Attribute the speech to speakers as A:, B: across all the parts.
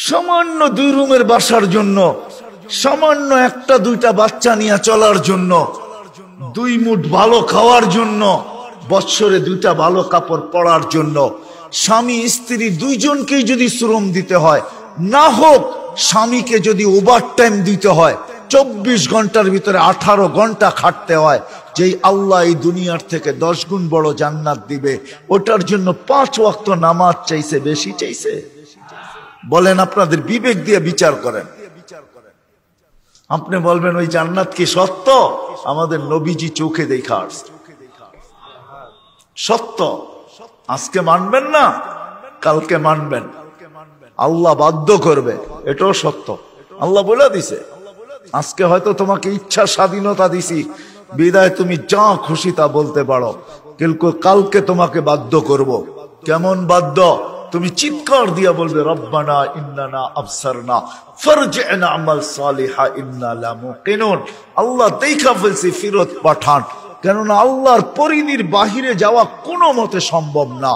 A: সামান্য 2 রুমের বাসার জন্য, সামান্য 1-2টা বাচ্চা নিয়ে চলার জন্য, 2 মুঠ ভালো খাওয়ার জন্য, বৎসরে 2টা ভালো কাপড় পরার জন্য, স্বামী স্ত্রী 2 জনকেই যদি শ্রম দিতে হয়, না হোক স্বামীকে যদি ওভারটাইম দিতে হয়, 24 ঘন্টার ভিতরে 18 ঘন্টা খাটতে হয়, যেই আল্লাহ এই দুনিয়ার থেকে 10 গুণ বড় জান্নাত দিবে, ওটার জন্য 5 ওয়াক্ত নামাজ চাইছে, বেশি চাইছে? বলেন, আপনাদের বিবেক দিয়ে বিচার করেন। আপনি বলবেন ওই জান্নাত কি সত্য? আমাদের নবীজি চোখে দেখা আসছে, সত্য। আজকে মানবেন না, কালকে মানবেন, আল্লাহ বাধ্য করবে, এটাও সত্য। আল্লাহ বলে দিছে, আজকে হয়তো তোমাকে ইচ্ছা স্বাধীনতা দিছি বিদায় তুমি যা খুশি তা বলতে পারো, কিন্তু কালকে তোমাকে বাধ্য করব। কেমন বাধ্য? তুমি চিৎকার দিয়া বলবে, রব্বানা ইন্নানা আবসারনা ফারজি'না আমাল সালিহা ইন্না লামুকিনুন। আল্লাহ দেখা ফেলছি, ফিরত পাঠান। কেননা আল্লাহর পরিধির বাহিরে যাওয়া কোনো মতে সম্ভব না।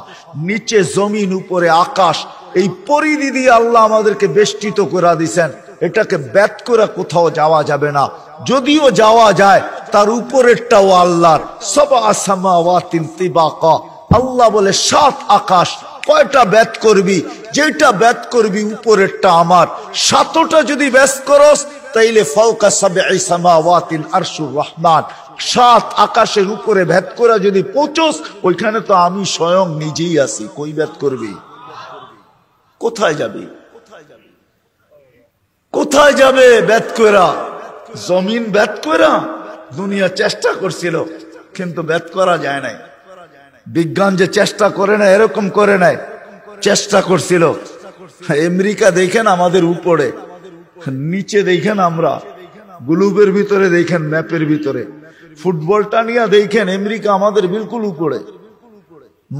A: নিচে জমিন, উপরে আকাশ, এই পরিধি দিয়ে আল্লাহ আমাদেরকে বেষ্টিত করে দিয়েছেন, এটাকে ব্যাত করে কোথাও যাওয়া যাবে না। যদিও যাওয়া যায়, তার উপরেরটাও আল্লাহর। সাবআ সামাওয়াতিন তিবাকা, আল্লাহ বলে 7 আকাশ। কয়টা ব্যাত করবি? যেটা ব্যাত করবি উপরেরটা আমার। 7টা যদি ব্যাস করস, তাইলে ফাওকা সাবঈ সামাওয়াতিন আরশুর রহমান, 7 আকাশের উপরে ভেদ করে যদি পৌঁছস, ওইখানে তো আমি স্বয়ং নিজেই আছি। কই ব্যাত করবি? কোথায় যাবি? কোথায় যাবে ব্যাত কইরা? জমিন ব্যাত কইরা দুনিয়া চেষ্টা করছিল, কিন্তু ব্যাত করা যায় নাই। বিজ্ঞান যে চেষ্টা করে না, এরকম করে নাই, চেষ্টা করছিল। আমেরিকা দেখেন আমাদের উপরে, নিচে দেখেন আমরা গ্লোবের ভিতরে, দেখেন ম্যাপের ভিতরে। ফুটবলটা নিয়ে দেখেন আমেরিকা আমাদের বিলকুল উপরে,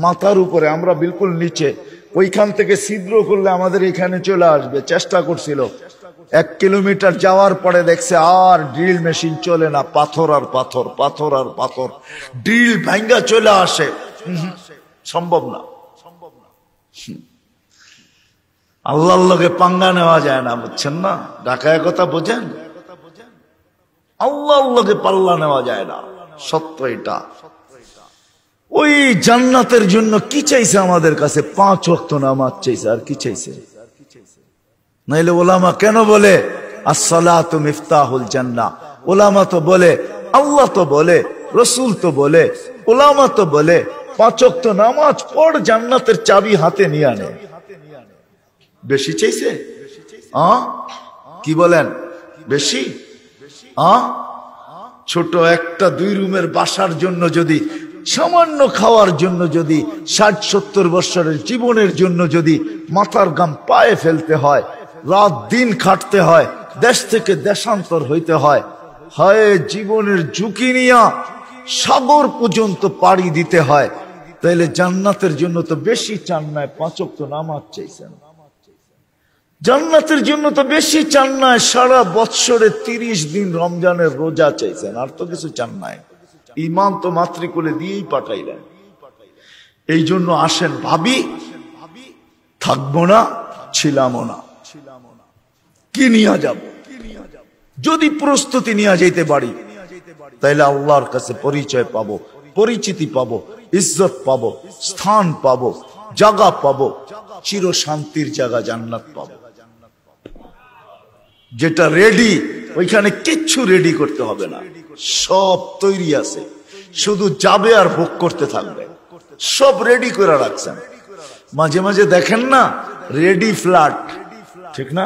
A: মাথার উপরে, আমরা বিলকুল নিচে। ওইখান থেকে ছিদ্র করলে আমাদের এখানে চলে আসবে। চেষ্টা করছিল, 1 কিলোমিটার যাওয়ার পরে দেখছে আর ড্রিল মেশিন চলে না, পাথর আর পাথর, পাথর আর পাথর, ড্রিল ভাঙ্গা চলে আসে। সম্ভব না। আল্লাহর লগে পাঙ্গা নেওয়া যায় না, বুঝছেন না? ঢাকায় কথা বোঝেন, আল্লাহর লগে পাল্লা নেওয়া যায় না, সত্য এটা। ওই জান্নাতের জন্য কি চাইছে আমাদের কাছে? 5 ওয়াক্ত নামাজ চাইছে, আর কি চাইছে? নাইলে ওলামা কেন বলে আসসালাতু মিফতাহুল জান্নাহ? ওলামা তো বলে, আল্লাহ তো বলে, রসুল তো বলে, ওলামা তো বলে 5 ওয়াক্ত নামাজ পড়, জান্নাতের চাবি হাতে নিয়ে আনে। বেশি চাইছে? কি বলেন? বেশি? ছোট একটা 2 রুমের বাসার জন্য যদি, সামান্য খাওয়ার জন্য যদি, 60-70 বছরের জীবনের জন্য যদি মাথার ঘাম পায়ে ফেলতে হয়, রাত দিন খাটতে হয়, দেশ থেকে দেশান্তর হইতে হয়, জীবনের ঝুঁকি নিয়ে সাগর পর্যন্ত পাড়ি দিতে হয়, তাইলে জান্নাতের জন্য তো বেশি চান নাই, 5 ওয়াক্ত নামাজ চাইছেন। জান্নাতের জন্য তো বেশি চান নাই, সারা বৎসরে 30 দিন রমজানের রোজা চাইছেন, আর তো কিছু চান নাই। ইমান তো মাতৃকুলে দিয়েই পাঠাইলেন। এই জন্য আসেন ভাবি, থাকবো না, ছিলামও না, কি নিয়ে যাব? যদি প্রস্তুতি নিয়ে যেতে পারি, তাইলে আল্লাহর কাছে পরিচয় পাবো, পরিচিতি পাবো, ইজ্জত পাবো, স্থান পাবো, জায়গা পাবো, চির শান্তির জায়গা জান্নাত পাবো। যেটা রেডি, ওইখানে কিচ্ছু রেডি করতে হবে না, সব তৈরি আছে, শুধু যাবে আর ভোগ করতে থাকবে। সব রেডি করে রাখছেন। মাঝে মাঝে দেখেন না রেডি ফ্ল্যাট, ঠিক না?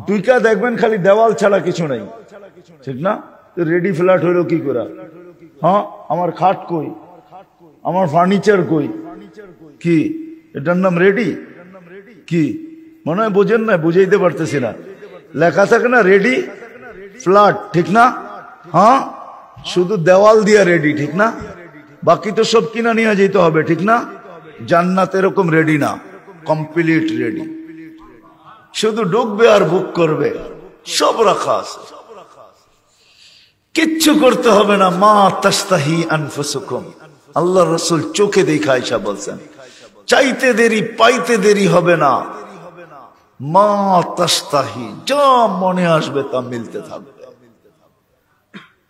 A: দুইটা দেখবেন খালি দেওয়াল ছাড়া কিছু নাই, ঠিক না? রেডি ফ্ল্যাট হইলো কি করে? আমার খাট কই, আমার ফার্নিচার কই? কি এটার নাম রেডি? কি মনে হয় বোঝেন না, বুঝাইতে পারতেছি না। লেখা থাকে না রেডি ফ্ল্যাট, ঠিক না? শুধু দেওয়াল দিয়া রেডি, ঠিক না? বাকি তো সব কিনা নিয়ে যেতে হবে, ঠিক না? জান্নাত এরকম রেডি না, কমপ্লিট রেডি, শুধু ঢুকবে আর বুক করবে, সব রাখা আছে, কিচ্ছু করতে হবে না। মা তাস্তাহি আনফুসুকুম, আল্লাহ রাসূল চোখে দেখা আয়েশা বলছেন, চাইতে দেরি পাইতে দেরি হবে না। মা তাস্তাহি, যা মনে আসবে তা মিলতে থাকবে।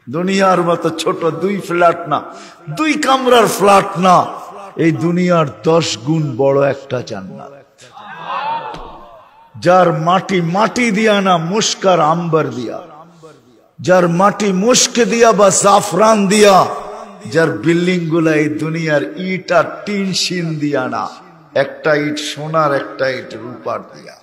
A: দুনিয়ার মতো ছোট 2 ফ্ল্যাট না, 2 কামরার ফ্ল্যাট না, এই দুনিয়ার 10 গুণ বড় একটা জান্নাত। যার মাটি মাটি দিয়া না, মুস্কার আম্বার দিয়া, যার মাটি মুস্ক দিয়া বা জাফরান দিয়া, যার বিল্ডিং গুলা এই দুনিয়ার ইট আর টিন শিন দিয়া না, একটা ইট সোনার একটা ইট রূপার দিয়া।